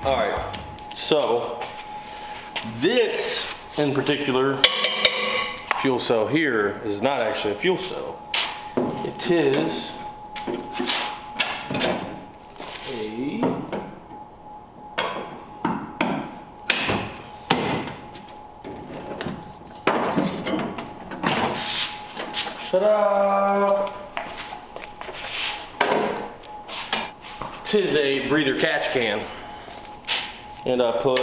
All right, so this in particular fuel cell here is not actually a fuel cell. It is a ta-da! Tis a breather catch can, and I put.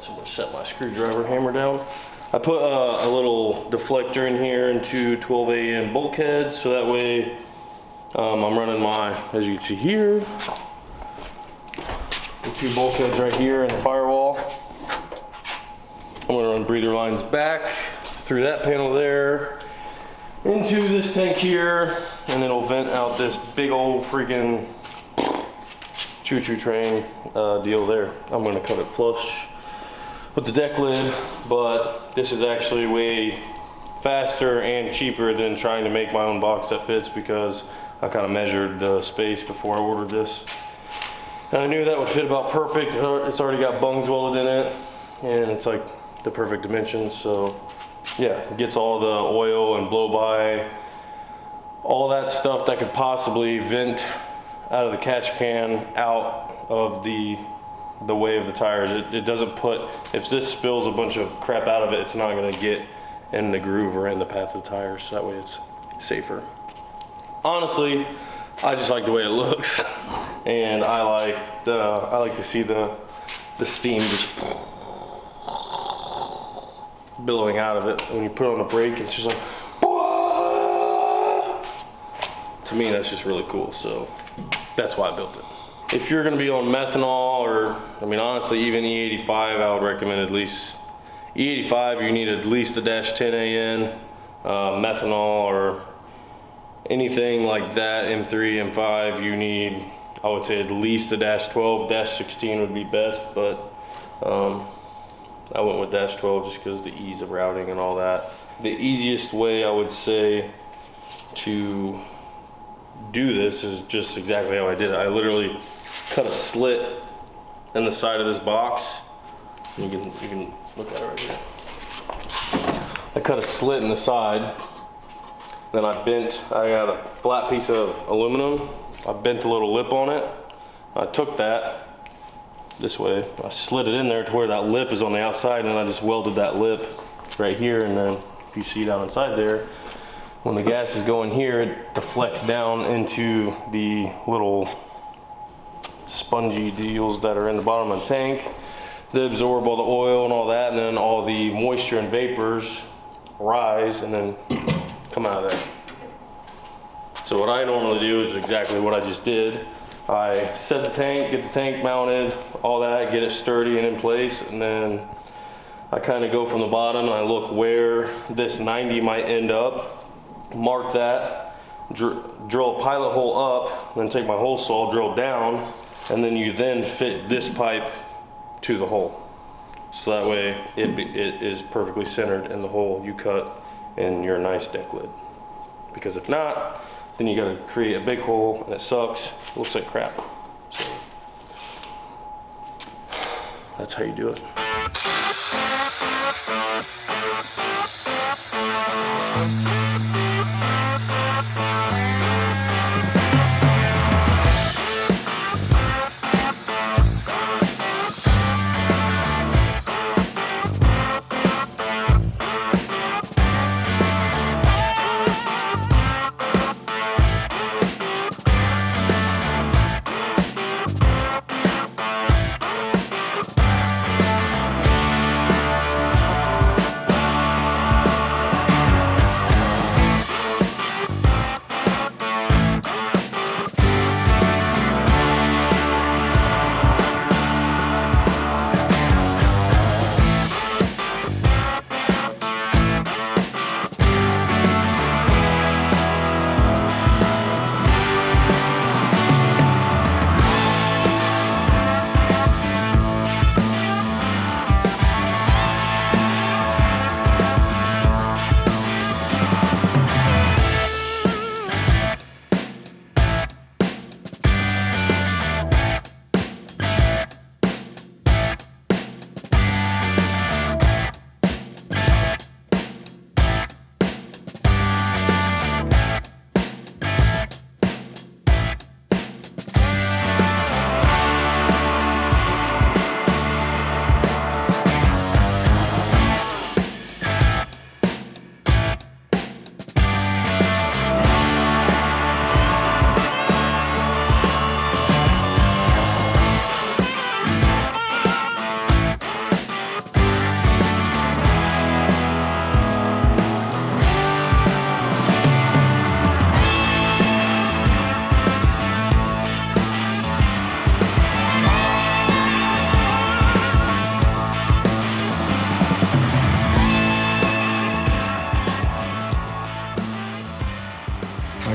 So I'm gonna set my screwdriver hammer down. I put a little deflector in here into 12 AN bulkheads, so that way I'm running my, as you can see here, the two bulkheads right here in the firewall. I'm gonna run breather lines back through that panel there into this tank here, and it'll vent out this big old freaking choo-choo train deal there. I'm gonna cut it flush with the deck lid, but this is actually way faster and cheaper than trying to make my own box that fits, because I kind of measured the space before I ordered this. And I knew that would fit about perfect. It's already got bungs welded in it, and it's like the perfect dimensions. So yeah, it gets all the oil and blow by, all that stuff that could possibly vent out of the catch can out of the way of the tires. It doesn't put, if this spills a bunch of crap out of it, it's not gonna get in the groove or in the path of the tires, so that way it's safer. Honestly, I just like the way it looks, and I like to see the steam just billowing out of it. When you put on a brake, it's just like, to me that's just really cool, so that's why I built it. If you're gonna be on methanol, or I mean honestly even E85, I would recommend at least E85. You need at least a -10 AN. Methanol or anything like that, M3, M5, you need, I would say, at least a -12. -16 would be best, but I went with -12 just because of the ease of routing and all that. The easiest way I would say to do this is just exactly how I did it. I literally cut a slit in the side of this box. You can look at it right here. I cut a slit in the side, then I got a flat piece of aluminum, I bent a little lip on it. I took that this way, I slid it in there to where that lip is on the outside, and I just welded that lip right here, and then if you see down inside there, when the gas is going here, it deflects down into the little spongy deals that are in the bottom of the tank. They absorb all the oil and all that, and then all the moisture and vapors rise and then come out of there. So what I normally do is exactly what I just did. I set the tank, get the tank mounted, all that, get it sturdy and in place, and then I kind of go from the bottom and I look where this 90 might end up, mark that, drill a pilot hole up, then take my hole saw, drill down, and then you then fit this pipe to the hole. So that way it is perfectly centered in the hole you cut in your nice deck lid. Because if not, then you gotta create a big hole and it sucks, it looks like crap. So that's how you do it.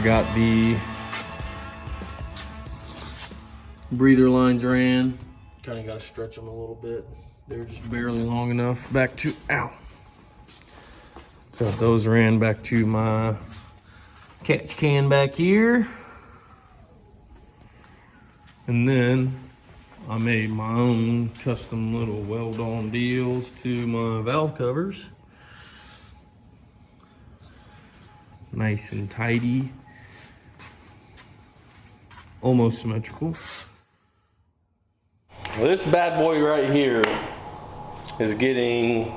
got the breather lines ran. Kind of got to stretch them a little bit. They're just barely long enough. Back to, ow. Got those ran back to my catch can back here. And then I made my own custom little weld-on deals to my valve covers. Nice and tidy. Almost symmetrical. Well, this bad boy right here is getting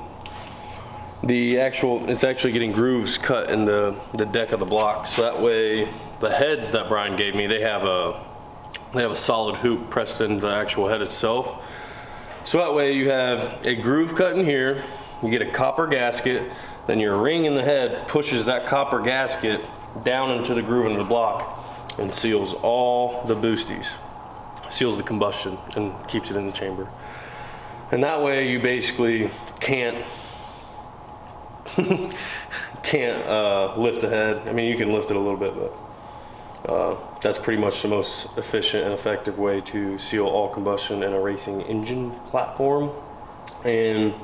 it's actually getting grooves cut in the deck of the block. So that way the heads that Brian gave me, they have a solid hoop pressed into the actual head itself. So that way you have a groove cut in here, you get a copper gasket, then your ring in the head pushes that copper gasket down into the groove in the block and seals all the boosties, seals the combustion and keeps it in the chamber. And that way you basically can't lift the head. I mean, you can lift it a little bit, but that's pretty much the most efficient and effective way to seal all combustion in a racing engine platform. And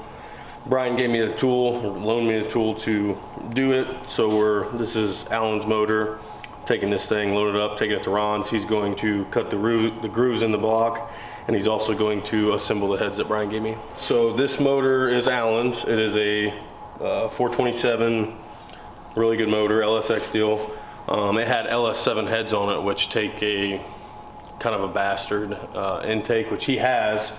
Brian gave me the tool, or loaned me the tool to do it. So this is Alan's motor. Taking this thing, load it up, taking it to Ron's. He's going to cut the grooves in the block, and he's also going to assemble the heads that Brian gave me. So this motor is Alan's. It is a 427, really good motor, LSX deal. It had LS7 heads on it, which take a kind of a bastard intake, which he has,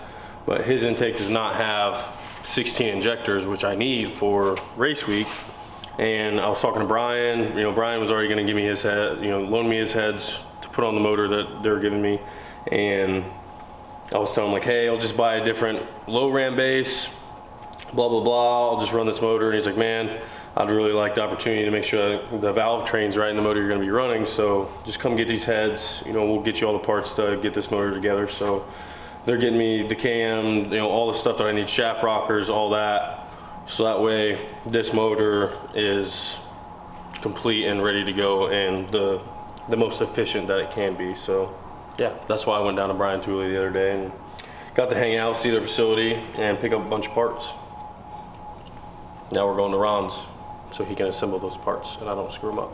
but his intake does not have 16 injectors, which I need for race week. And I was talking to Brian, Brian was already gonna give me his head, loan me his heads to put on the motor that they're giving me. And I was telling him, like, hey, I'll just buy a different low ram base, blah, blah, blah. I'll just run this motor. And he's like, man, I'd really like the opportunity to make sure the valve train's right in the motor you're gonna be running. So just come get these heads. We'll get you all the parts to get this motor together. So they're getting me the cam, all the stuff that I need, shaft rockers, all that. So that way this motor is complete and ready to go and the most efficient that it can be. So yeah, that's why I went down to Brian Tooley the other day and got to hang out, see their facility, and pick up a bunch of parts. Now we're going to Ron's so he can assemble those parts and I don't screw them up.